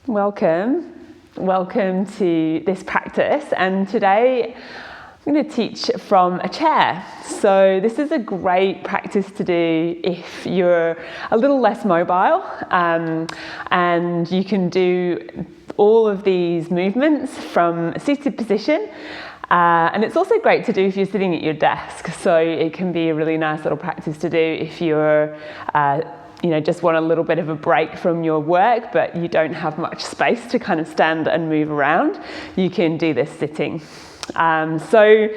Welcome to this practice, and today I'm going to teach from a chair. So this is a great practice to do if you're a little less mobile, and you can do all of these movements from a seated position. And it's also great to do if you're sitting at your desk. So it can be a really nice little practice to do if you're just want a little bit of a break from your work, but you don't have much space to kind of stand and move around. You can do this sitting. So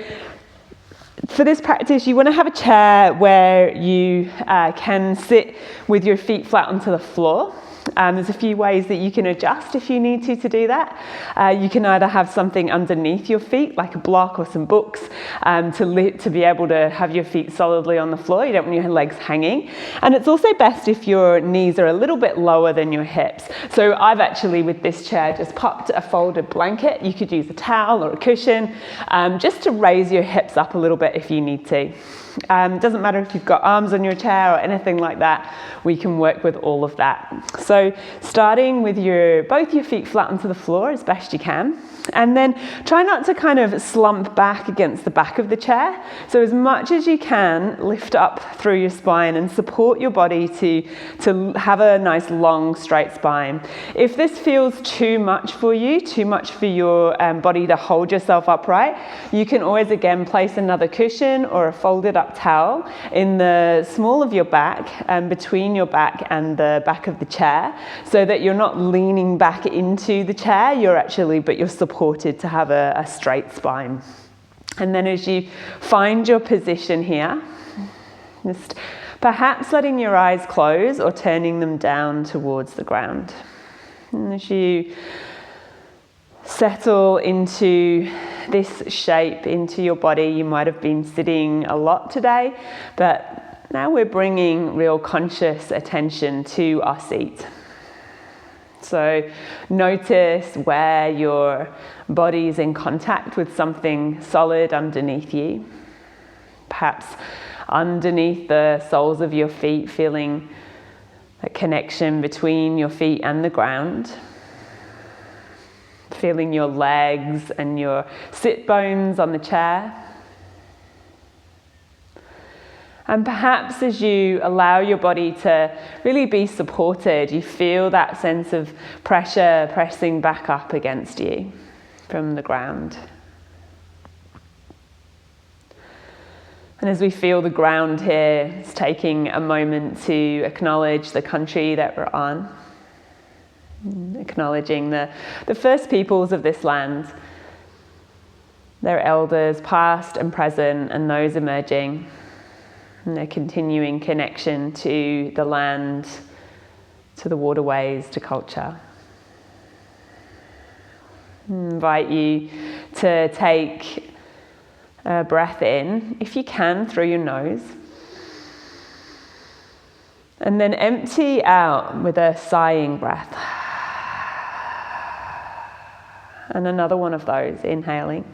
for this practice, you want to have a chair where you can sit with your feet flat onto the floor. There's a few ways that you can adjust if you need to do that. You can either have something underneath your feet, like a block or some books, to be able to have your feet solidly on the floor. You don't want your legs hanging. And it's also best if your knees are a little bit lower than your hips. So I've actually, with this chair, just popped a folded blanket. You could use a towel or a cushion, just to raise your hips up a little bit if you need to. Doesn't matter if you've got arms on your chair or anything like that, we can work with all of that. So starting with both your feet flat onto the floor as best you can, and then try not to kind of slump back against the back of the chair. So as much as you can, lift up through your spine and support your body to have a nice long straight spine. If this feels too much for you, too much for your body to hold yourself upright, you can always again place another cushion or a folded up towel in the small of your back, between your back and the back of the chair, so that you're not leaning back into the chair, but you're supported to have a straight spine. And then as you find your position here, just perhaps letting your eyes close or turning them down towards the ground. And as you settle into this shape, into your body, you might have been sitting a lot today, but now we're bringing real conscious attention to our seat. So notice where your body is in contact with something solid underneath you. Perhaps underneath the soles of your feet, feeling a connection between your feet and the ground. Feeling your legs and your sit bones on the chair. And perhaps as you allow your body to really be supported, you feel that sense of pressure pressing back up against you from the ground. And as we feel the ground here, it's taking a moment to acknowledge the country that we're on. Acknowledging the first peoples of this land, their elders, past and present, and those emerging, and their continuing connection to the land, to the waterways, to culture. I invite you to take a breath in, if you can, through your nose, and then empty out with a sighing breath. And another one of those, inhaling.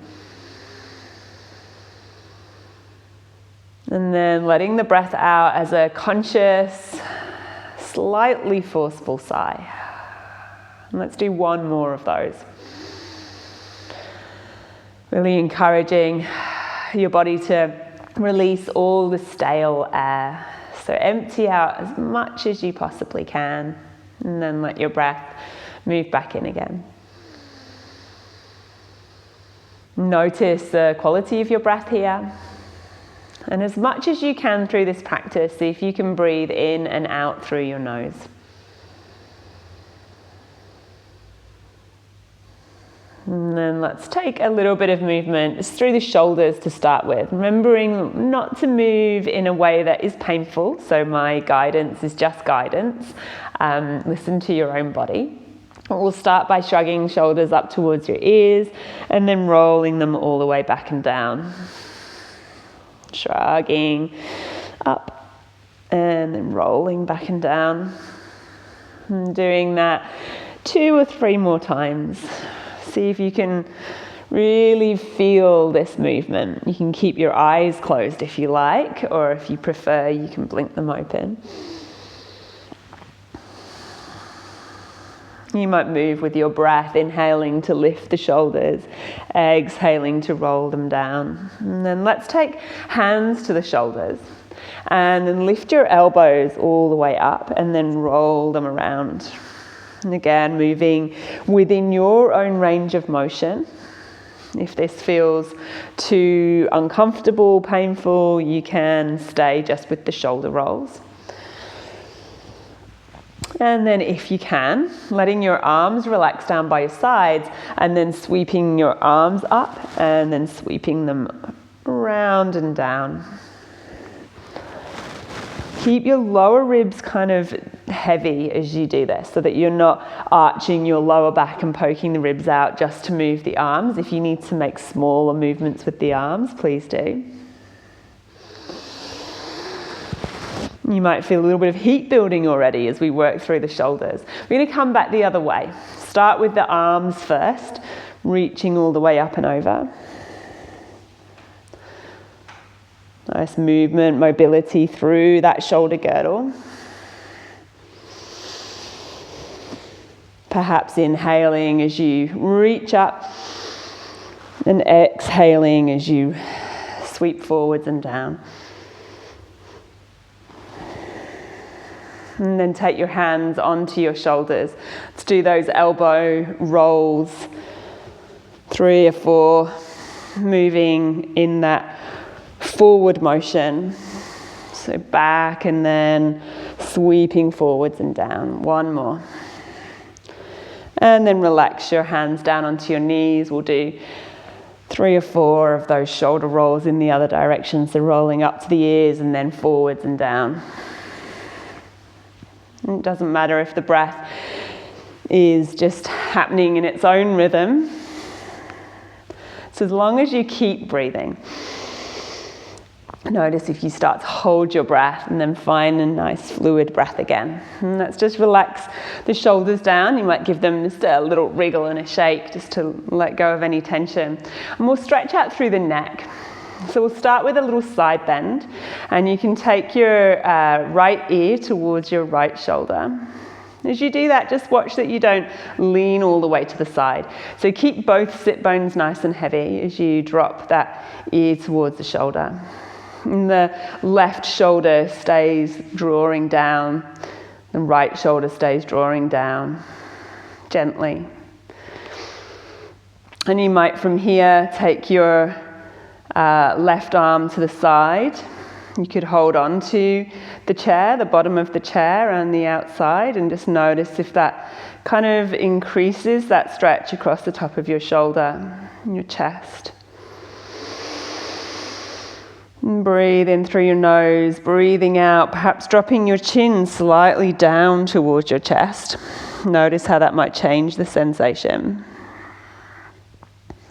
And then letting the breath out as a conscious, slightly forceful sigh. And let's do one more of those. Really encouraging your body to release all the stale air. So empty out as much as you possibly can, and then let your breath move back in again. Notice the quality of your breath here. And as much as you can through this practice, see if you can breathe in and out through your nose. And then let's take a little bit of movement just through the shoulders to start with, remembering not to move in a way that is painful. So my guidance is just guidance. Listen to your own body. We'll start by shrugging shoulders up towards your ears and then rolling them all the way back and down. Shrugging up and then rolling back and down. And doing that 2 or 3 more times. See if you can really feel this movement. You can keep your eyes closed if you like, or if you prefer, you can blink them open. You might move with your breath, inhaling to lift the shoulders, exhaling to roll them down. And then let's take hands to the shoulders. And then lift your elbows all the way up and then roll them around. And again, moving within your own range of motion. If this feels too uncomfortable, painful, you can stay just with the shoulder rolls. And then if you can, letting your arms relax down by your sides and then sweeping your arms up and then sweeping them around and down. Keep your lower ribs kind of heavy as you do this so that you're not arching your lower back and poking the ribs out just to move the arms. If you need to make smaller movements with the arms, please do. You might feel a little bit of heat building already as we work through the shoulders. We're going to come back the other way. Start with the arms first, reaching all the way up and over. Nice movement, mobility through that shoulder girdle. Perhaps inhaling as you reach up and exhaling as you sweep forwards and down. And then take your hands onto your shoulders. Let's do those elbow rolls, 3 or 4, moving in that forward motion. So back and then sweeping forwards and down. 1 more. And then relax your hands down onto your knees. We'll do 3 or 4 of those shoulder rolls in the other direction. So rolling up to the ears and then forwards and down. It doesn't matter if the breath is just happening in its own rhythm. So as long as you keep breathing. Notice if you start to hold your breath and then find a nice fluid breath again. And let's just relax the shoulders down. You might give them just a little wriggle and a shake just to let go of any tension. And we'll stretch out through the neck. So we'll start with a little side bend, and you can take your right ear towards your right shoulder. As you do that, just watch that you don't lean all the way to the side. So keep both sit bones nice and heavy as you drop that ear towards the shoulder. And the left shoulder stays drawing down, the right shoulder stays drawing down gently. And you might from here take your left arm to the side. You could hold on to the chair, the bottom of the chair and the outside, and just notice if that kind of increases that stretch across the top of your shoulder and your chest. And breathe in through your nose, breathing out, perhaps dropping your chin slightly down towards your chest. Notice how that might change the sensation.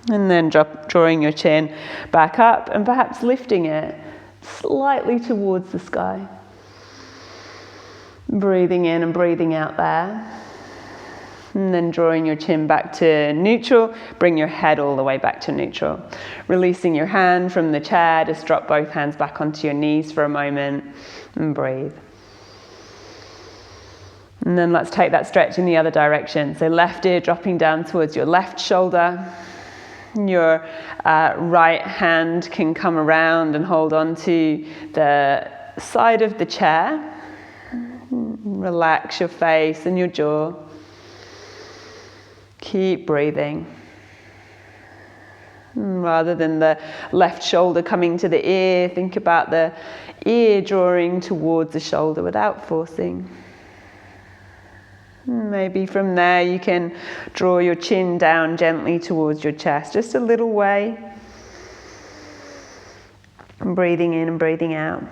And then drawing your chin back up and perhaps lifting it slightly towards the sky. Breathing in and breathing out there. And then drawing your chin back to neutral, bring your head all the way back to neutral. Releasing your hand from the chair, just drop both hands back onto your knees for a moment and breathe. And then let's take that stretch in the other direction. So left ear dropping down towards your left shoulder. Your right hand can come around and hold on to the side of the chair. Relax your face and your jaw. Keep breathing. Rather than the left shoulder coming to the ear, think about the ear drawing towards the shoulder without forcing. Maybe from there you can draw your chin down gently towards your chest, just a little way. And breathing in and breathing out.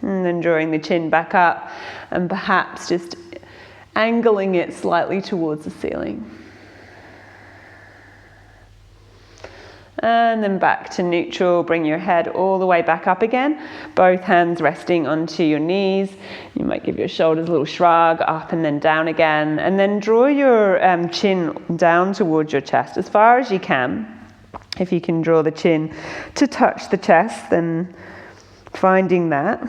And then drawing the chin back up and perhaps just angling it slightly towards the ceiling. And then back to neutral, bring your head all the way back up again, both hands resting onto your knees. You might give your shoulders a little shrug, up and then down again, and then draw your chin down towards your chest as far as you can. If you can draw the chin to touch the chest, then finding that.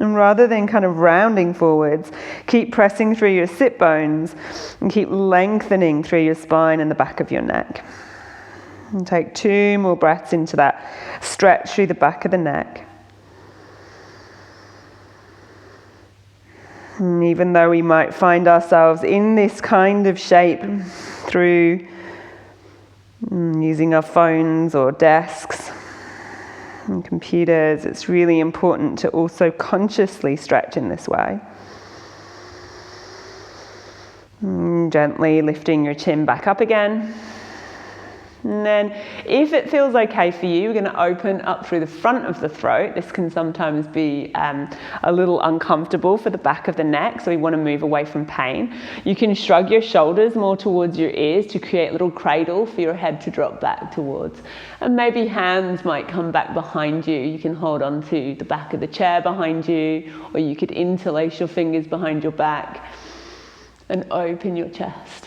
And rather than kind of rounding forwards, keep pressing through your sit bones and keep lengthening through your spine and the back of your neck. And take 2 more breaths into that stretch through the back of the neck. And even though we might find ourselves in this kind of shape through using our phones or desks and computers, it's really important to also consciously stretch in this way. Gently lifting your chin back up again. And then if it feels okay for you, we're going to open up through the front of the throat. This can sometimes be a little uncomfortable for the back of the neck, so we want to move away from pain. You can shrug your shoulders more towards your ears to create a little cradle for your head to drop back towards. And maybe hands might come back behind you. You can hold on to the back of the chair behind you, or you could interlace your fingers behind your back and open your chest.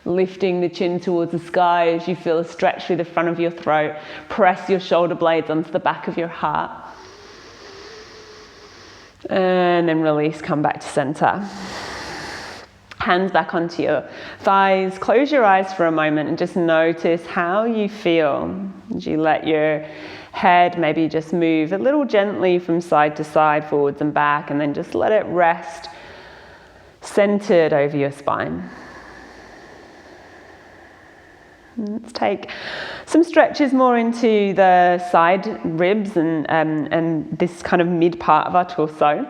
Lifting the chin towards the sky as you feel a stretch through the front of your throat. Press your shoulder blades onto the back of your heart. And then release, come back to center. Hands back onto your thighs. Close your eyes for a moment and just notice how you feel as you let your head maybe just move a little gently from side to side, forwards and back, and then just let it rest centered over your spine. Let's take some stretches more into the side ribs and this kind of mid part of our torso.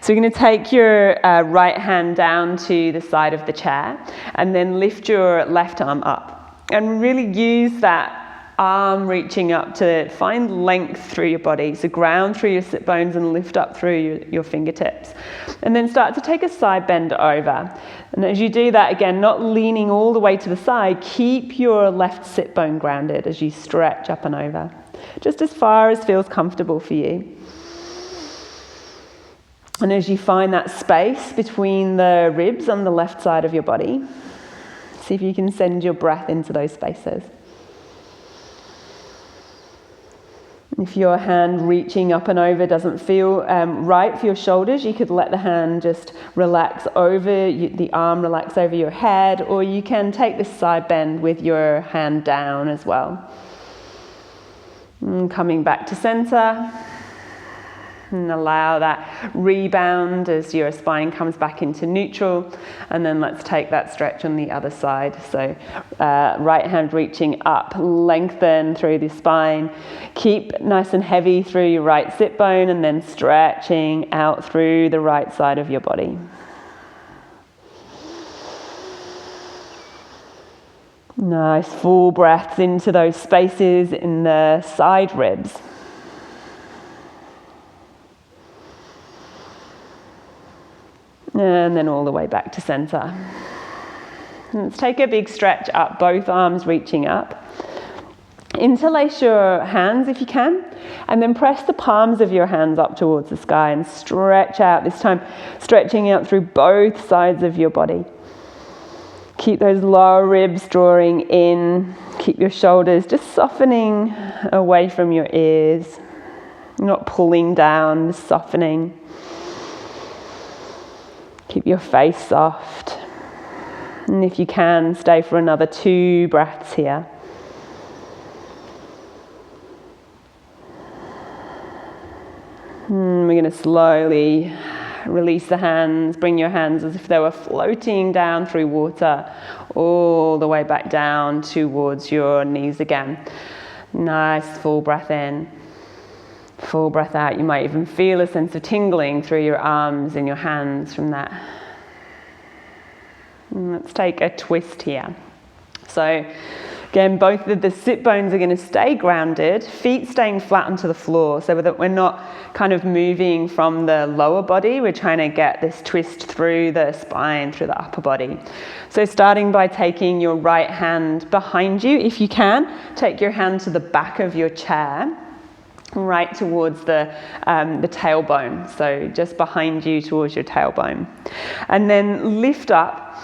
So you're going to take your right hand down to the side of the chair and then lift your left arm up and really use that arm reaching up to find length through your body. So ground through your sit bones and lift up through your fingertips. And then start to take a side bend over. And as you do that, again, not leaning all the way to the side, keep your left sit bone grounded as you stretch up and over, just as far as feels comfortable for you. And as you find that space between the ribs on the left side of your body, see if you can send your breath into those spaces. If your hand reaching up and over doesn't feel right for your shoulders, you could let the hand just relax over, the arm relax over your head, or you can take this side bend with your hand down as well. And coming back to center. And allow that rebound as your spine comes back into neutral. And then let's take that stretch on the other side. So right hand reaching up, lengthen through the spine. Keep nice and heavy through your right sit bone and then stretching out through the right side of your body. Nice full breaths into those spaces in the side ribs. And then all the way back to center. Let's take a big stretch up, both arms reaching up. Interlace your hands if you can, and then press the palms of your hands up towards the sky and stretch out, this time stretching out through both sides of your body. Keep those lower ribs drawing in. Keep your shoulders just softening away from your ears. Not pulling down, just softening. Keep your face soft. And if you can, stay for another 2 breaths here. And we're going to slowly release the hands, bring your hands as if they were floating down through water, all the way back down towards your knees again. Nice full breath in. Full breath out. You might even feel a sense of tingling through your arms and your hands from that. And let's take a twist here. So again, both of the sit bones are going to stay grounded, feet staying flat onto the floor so that we're not kind of moving from the lower body. We're trying to get this twist through the spine, through the upper body. So starting by taking your right hand behind you, if you can, take your hand to the back of your chair, right towards the tailbone, so just behind you towards your tailbone. And then lift up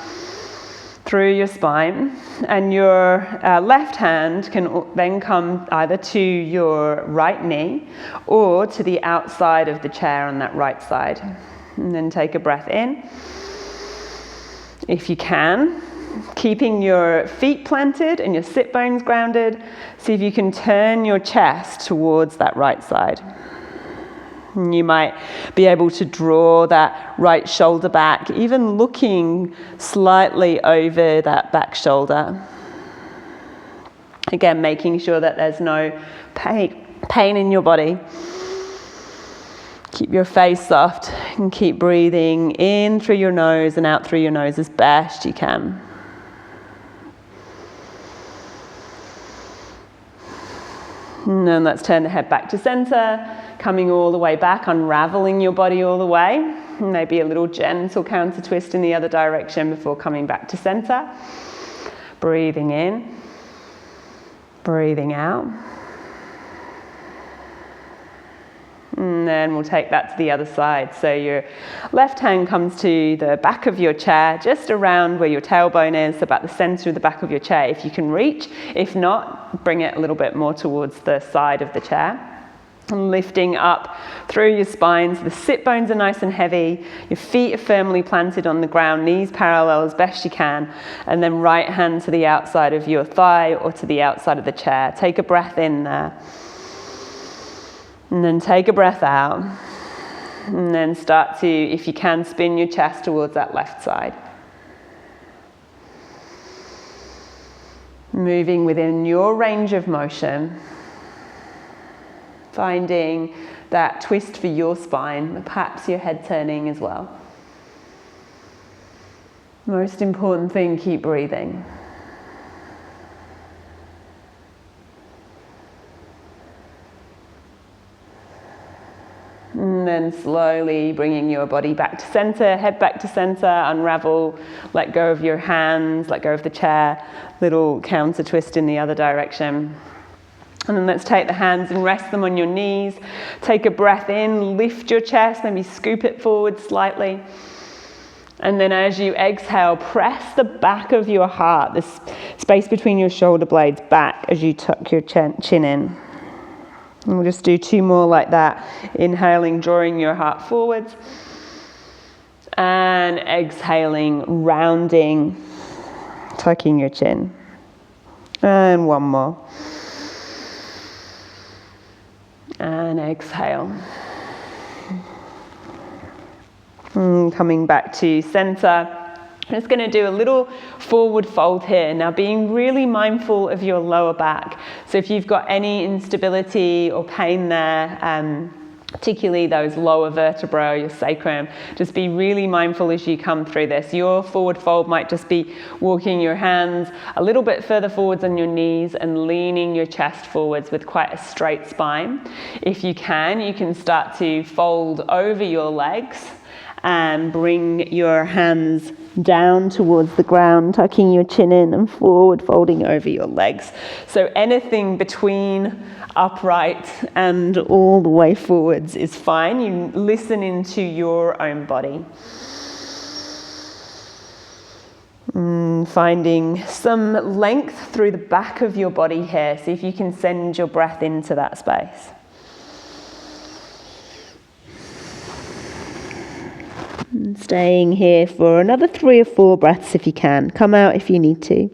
through your spine, and your left hand can then come either to your right knee or to the outside of the chair on that right side. And then take a breath in. If you can, keeping your feet planted and your sit bones grounded, see if you can turn your chest towards that right side. And you might be able to draw that right shoulder back, even looking slightly over that back shoulder. Again, making sure that there's no pain in your body. Keep your face soft and keep breathing in through your nose and out through your nose as best you can. And then let's turn the head back to center, coming all the way back, unraveling your body all the way. Maybe a little gentle counter twist in the other direction before coming back to center. Breathing in, breathing out. And then we'll take that to the other side. So your left hand comes to the back of your chair, just around where your tailbone is, about the center of the back of your chair if you can reach. If not, bring it a little bit more towards the side of the chair. And lifting up through your spine so the sit bones are nice and heavy, your feet are firmly planted on the ground, knees parallel as best you can, and then right hand to the outside of your thigh or to the outside of the chair. Take a breath in there. And then take a breath out. And then start to, if you can, spin your chest towards that left side. Moving within your range of motion. Finding that twist for your spine, perhaps your head turning as well. Most important thing, keep breathing. And then slowly bringing your body back to center, head back to center, unravel, let go of your hands, let go of the chair, little counter twist in the other direction. And then let's take the hands and rest them on your knees. Take a breath in, lift your chest, maybe scoop it forward slightly. And then as you exhale, press the back of your heart, this space between your shoulder blades, back as you tuck your chin in. And we'll just do 2 more like that. Inhaling, drawing your heart forwards. And exhaling, rounding, tucking your chin. And 1 more. And exhale. And coming back to center. I'm just going to do a little forward fold here. Now, being really mindful of your lower back. So if you've got any instability or pain there, particularly those lower vertebrae, your sacrum, just be really mindful as you come through this. Your forward fold might just be walking your hands a little bit further forwards on your knees and leaning your chest forwards with quite a straight spine. If you can start to fold over your legs and bring your hands down towards the ground, tucking your chin in and forward folding over your legs. So anything between upright and all the way forwards is fine. You listen into your own body. Finding some length through the back of your body here. See if you can send your breath into that space. And staying here for another 3 or 4 breaths if you can. Come out if you need to.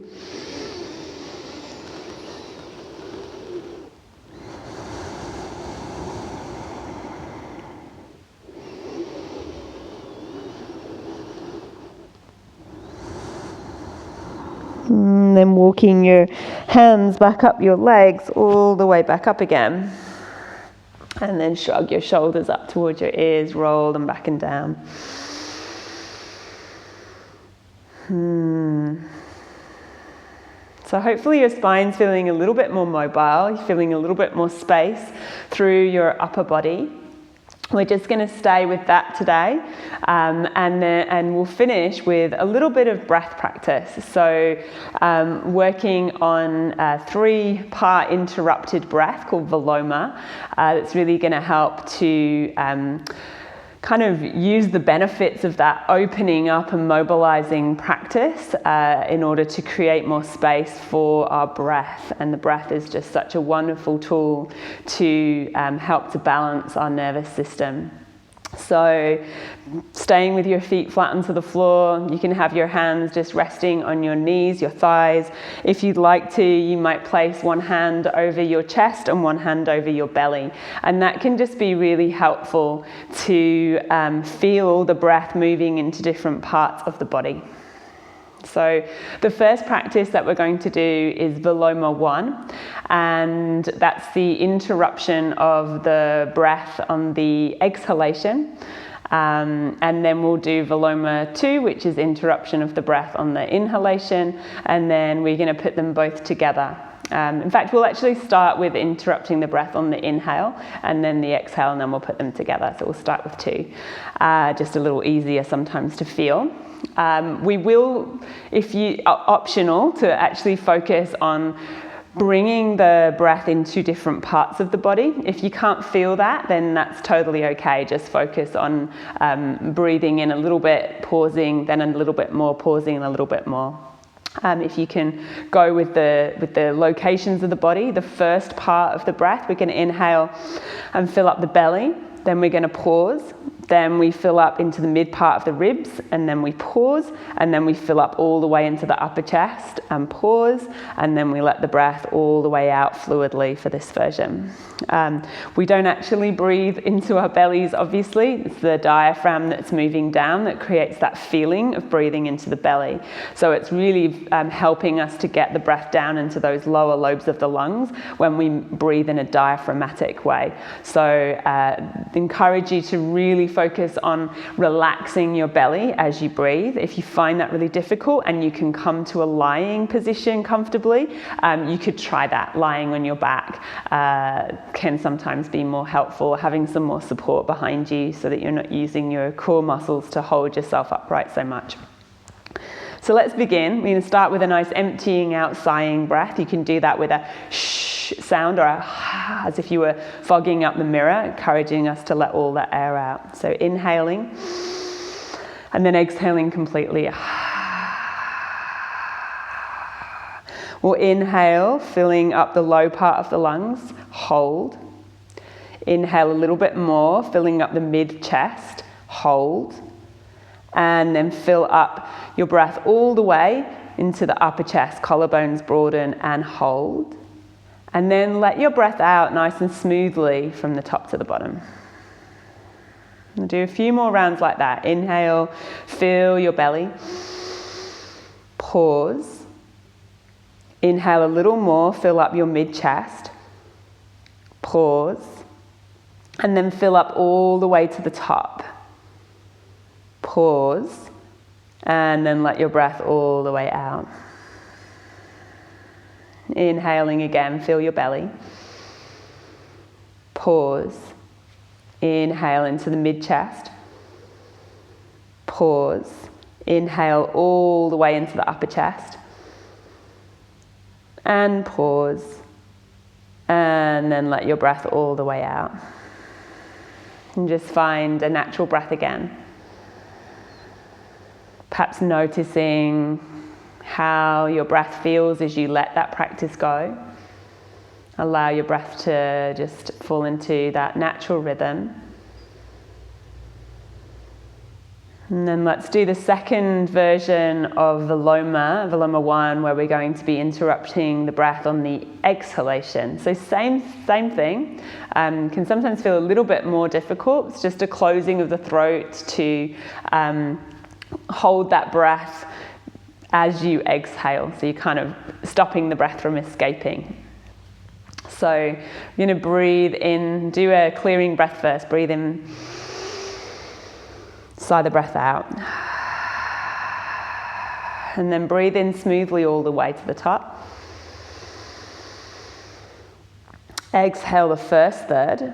And then walking your hands back up your legs, all the way back up again. And then shrug your shoulders up towards your ears, roll them back and down. So hopefully your spine's feeling a little bit more mobile, you're feeling a little bit more space through your upper body. We're just going to stay with that today, and we'll finish with a little bit of breath practice. So working on a 3-part interrupted breath called Viloma. That's really going to help to kind of use the benefits of that opening up and mobilizing practice in order to create more space for our breath. And the breath is just such a wonderful tool to help to balance our nervous system. So staying with your feet flat onto the floor, you can have your hands just resting on your knees, your thighs. If you'd like to, you might place one hand over your chest and one hand over your belly. And that can just be really helpful to feel the breath moving into different parts of the body. So the first practice that we're going to do is Viloma 1, and that's the interruption of the breath on the exhalation. And then we'll do Viloma 2, which is interruption of the breath on the inhalation, and then we're going to put them both together. In fact, we'll actually start with interrupting the breath on the inhale and then the exhale, and then we'll put them together. So we'll start with 2, just a little easier sometimes to feel. We will, if you are optional, to actually focus on bringing the breath into different parts of the body. If you can't feel that, then that's totally okay. Just focus on breathing in a little bit, pausing, then a little bit more, pausing, and a little bit more. If you can go with the locations of the body, the first part of the breath, we can inhale and fill up the belly. Then we're going to pause. Then we fill up into the mid part of the ribs, and then we pause, and then we fill up all the way into the upper chest and pause, and then we let the breath all the way out fluidly for this version. We don't actually breathe into our bellies, obviously. It's the diaphragm that's moving down that creates that feeling of breathing into the belly. So it's really helping us to get the breath down into those lower lobes of the lungs when we breathe in a diaphragmatic way. So encourage you to really focus on relaxing your belly as you breathe. If you find that really difficult and you can come to a lying position comfortably, you could try that. Lying on your back can sometimes be more helpful, having some more support behind you so that you're not using your core muscles to hold yourself upright so much. So let's begin. We're going to start with a nice emptying out, sighing breath. You can do that with a shh sound or a as if you were fogging up the mirror, encouraging us to let all that air out. So inhaling and then exhaling completely. We'll inhale, filling up the low part of the lungs. Hold. Inhale a little bit more, filling up the mid-chest. Hold. And then fill up your breath all the way into the upper chest, collarbones broaden, and hold. And then let your breath out nice and smoothly from the top to the bottom. We'll do a few more rounds like that. Inhale, fill your belly. Pause. Inhale a little more, fill up your mid-chest. Pause. And then fill up all the way to the top. Pause, and then let your breath all the way out. Inhaling again, fill your belly. Pause. Inhale into the mid-chest. Pause. Inhale all the way into the upper chest. And pause. And then let your breath all the way out. And just find a natural breath again. Perhaps noticing how your breath feels as you let that practice go. Allow your breath to just fall into that natural rhythm. And then let's do the second version of Viloma 1, where we're going to be interrupting the breath on the exhalation. So same thing. Can sometimes feel a little bit more difficult. It's just a closing of the throat to hold that breath as you exhale. So you're kind of stopping the breath from escaping. So you're going to breathe in, do a clearing breath first. Breathe in, sigh the breath out. And then breathe in smoothly all the way to the top. Exhale the first third.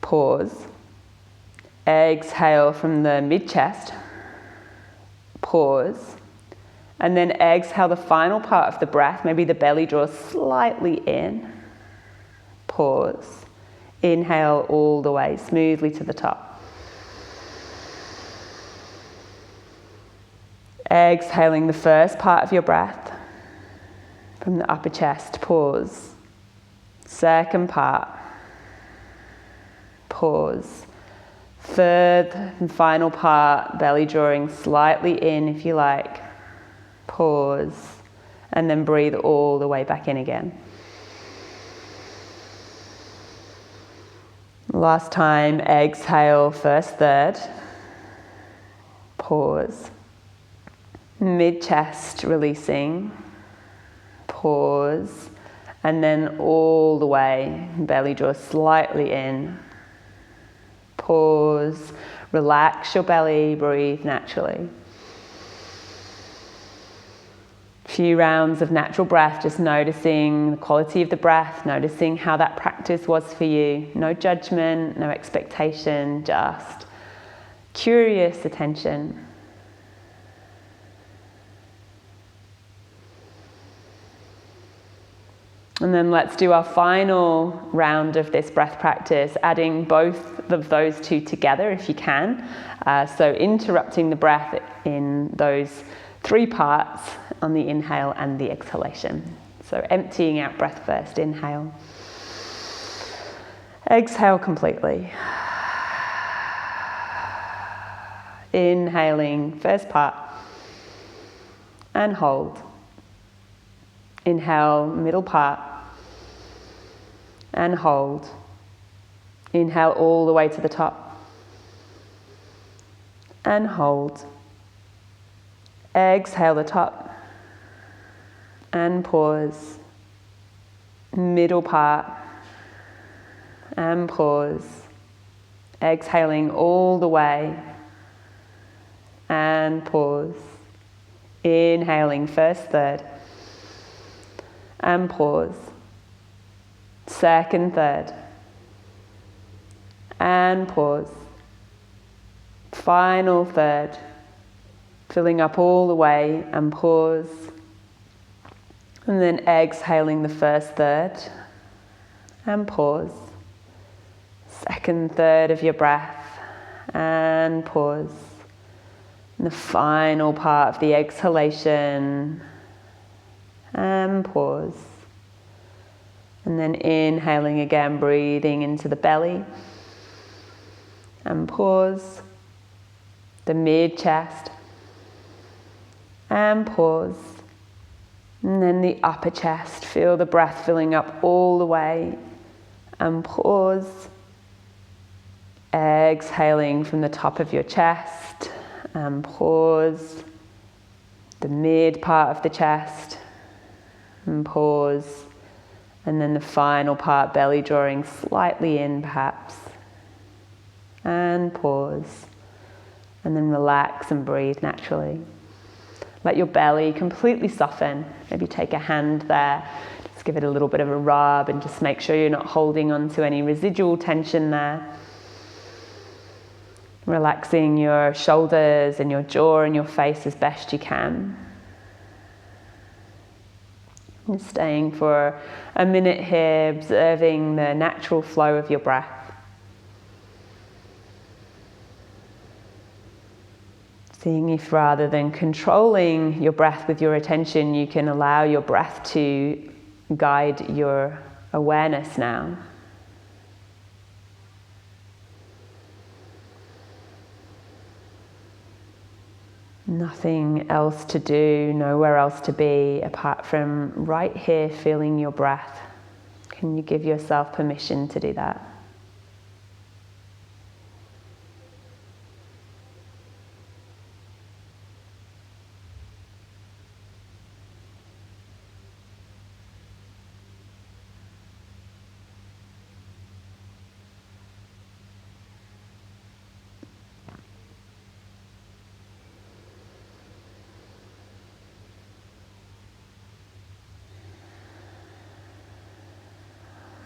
Pause. Exhale from the mid-chest. Pause. And then exhale the final part of the breath. Maybe the belly draws slightly in. Pause. Inhale all the way smoothly to the top. Exhaling the first part of your breath from the upper chest, pause. Second part, pause. Third and final part, belly drawing slightly in if you like, pause, and then breathe all the way back in again. Last time, exhale, first third, pause. Mid-chest releasing, pause, and then all the way, belly draw slightly in, pause, relax your belly, breathe naturally. Few rounds of natural breath, just noticing the quality of the breath, noticing how that practice was for you. No judgment, no expectation, just curious attention. And then let's do our final round of this breath practice, adding both of those two together if you can. So interrupting the breath in those three parts on the inhale and the exhalation. So emptying out breath first, inhale. Exhale completely. Inhaling, first part, and hold. Inhale, middle part, and hold. Inhale all the way to the top, and hold. Exhale the top, and pause. Middle part, and pause. Exhaling all the way, and pause. Inhaling first third, and pause. Second third, and pause. Final third, filling up all the way, and pause. And then exhaling the first third, and pause. Second third of your breath, and pause. And the final part of the exhalation, and pause. And then inhaling again, breathing into the belly, and pause. The mid-chest, and pause. And then the upper chest, feel the breath filling up all the way, and pause. Exhaling from the top of your chest, and pause. The mid part of the chest, and pause. And then the final part, belly drawing slightly in perhaps, and pause. And then relax and breathe naturally. Let your belly completely soften. Maybe take a hand there, just give it a little bit of a rub and just make sure you're not holding on to any residual tension there. Relaxing your shoulders and your jaw and your face as best you can. And staying for a minute here, observing the natural flow of your breath. Seeing if rather than controlling your breath with your attention, you can allow your breath to guide your awareness now. Nothing else to do, nowhere else to be apart from right here feeling your breath. Can you give yourself permission to do that?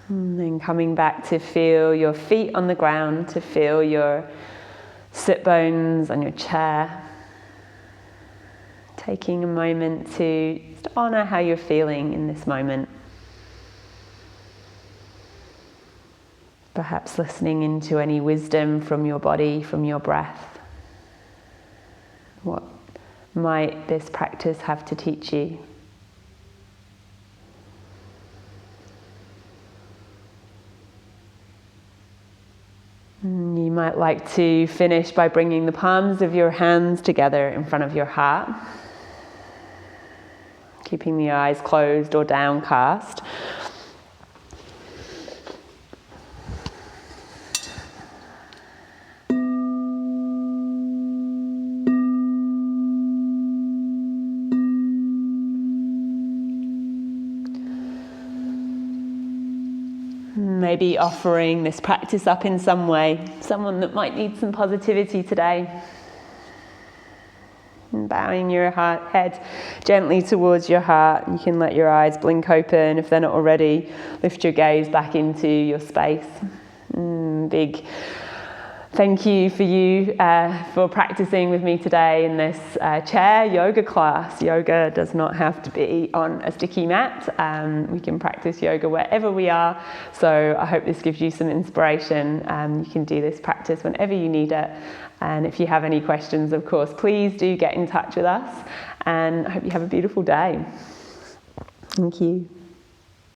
And then coming back to feel your feet on the ground, to feel your sit bones on your chair. Taking a moment to just honor how you're feeling in this moment. Perhaps listening into any wisdom from your body, from your breath. What might this practice have to teach you? You might like to finish by bringing the palms of your hands together in front of your heart, keeping the eyes closed or downcast. Maybe offering this practice up in some way, someone that might need some positivity today. And bowing your head gently towards your heart. You can let your eyes blink open if they're not already. Lift your gaze back into your space. Big thank you for practicing with me today in this chair yoga class. Yoga does not have to be on a sticky mat. We can practice yoga wherever we are. So I hope this gives you some inspiration. You can do this practice whenever you need it. And if you have any questions, of course, please do get in touch with us. And I hope you have a beautiful day. Thank you.